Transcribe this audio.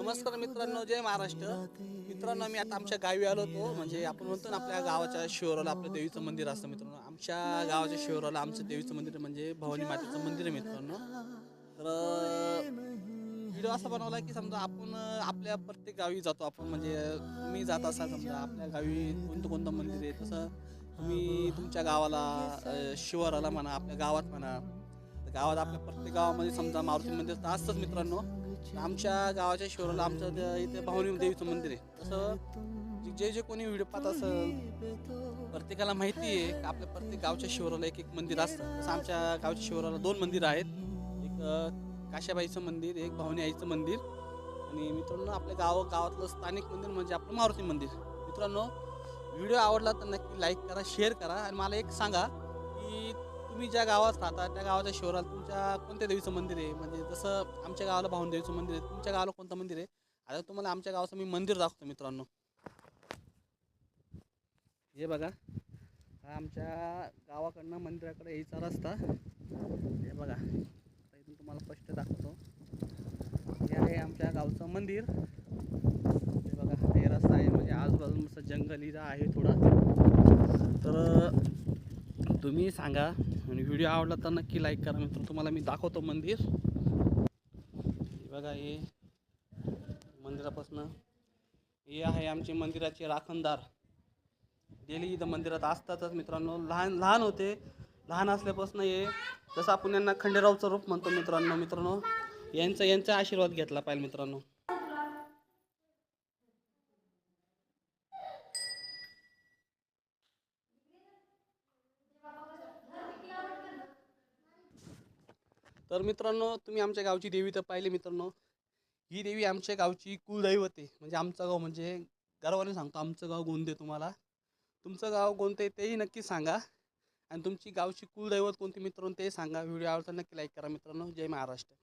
नमस्कार मित्रांनो, जय महाराष्ट्र. मित्रांनो, मी आता आमच्या गावी आलो होतो. म्हणजे आपण म्हणतो ना, आपल्या गावाच्या शिवाराला आपलं देवीचं मंदिर असतं. मित्रांनो, आमच्या गावाच्या शिवाराला आमचं देवीचं मंदिर म्हणजे भवानी मातेचं मंदिर आहे मित्रांनो. तर व्हिडिओ असा बनवला की समजा आपण आपल्या प्रत्येक गावी जातो आपण. म्हणजे तुम्ही जात असाल समजा आपल्या गावी कोणतं कोणतं मंदिर आहे, तसं तुम्ही तुमच्या गावाला शिवाराला म्हणा, आपल्या गावात म्हणा. तर गावात आपल्या प्रत्येक गावामध्ये समजा मारुती मंदिर तर असतंच मित्रांनो. आमच्या गावाच्या शिवाराला आमचं इथे भवानी देवीचं मंदिर आहे. तसं जे जे कोणी व्हिडिओ पाहत असेल प्रत्येकाला माहिती आहे की आपल्या प्रत्येक गावच्या शिवाराला एक एक मंदिर असतं. तसं आमच्या गावच्या शिवाराला दोन मंदिर आहेत. एक काशाबाईचं मंदिर, एक भवानी आईचं मंदिर. आणि मित्रांनो, आपल्या गावातलं स्थानिक मंदिर म्हणजे आपलं मारुती मंदिर. मित्रांनो, व्हिडिओ आवडला तर नक्की लाईक करा, शेअर करा. आणि मला एक सांगा की तुम्ही ज्या गावात राहता त्या गावाच्या शिवाराला तुमच्या कोणत्या देवीचं मंदिर आहे? म्हणजे जसं आमच्या गावाला भाऊन देवीचं मंदिर आहे, तुमच्या गावाला कोणतं मंदिर आहे? आता तुम्हाला आमच्या गावाचं मी मंदिर दाखवतो मित्रांनो. हे बघा, हा आमच्या गावाकडनं मंदिराकडे यायचा रस्ता. हे बघा, आता इथून तुम्हाला स्पष्ट दाखवतो. हे आहे आमच्या गावचं मंदिर. हे बघा, हे रस्ता आहे. म्हणजे आजूबाजूला मस्त जंगलीचा आहे थोडा. तर तुम्ही सांगा आणि व्हिडिओ आवडला तर नक्की लाईक करा. मित्र, तुम्हाला मी दाखवतो मंदिर. हे बघा, हे मंदिरापासून हे आहे आमचे मंदिराचे राखणदार. डेली इथं मंदिरात असतातच मित्रांनो. लहान लहान होते, लहान असल्यापासून हे जसं आपण यांना खंडेरावचं रूप म्हणतो मित्रांनो यांचा आशीर्वाद घेतला पाहिजे मित्रांनो. तर मित्रांनो, तुम्ही आमच्या गावची देवी तर पाहिली मित्रांनो. ही देवी आमच्या गावची कुलदैवत आहे. म्हणजे आमचं गाव म्हणजे गर्वाने सांगतो, आमचं गाव गोंदे. तुम्हाला तुमचं गाव कोणतं आहे तेही नक्की सांगा. आणि तुमची गावची कुलदैवत कोणती मित्रांनो ते सांगा. व्हिडिओ आवडता नक्की लाईक करा मित्रांनो. जय महाराष्ट्र.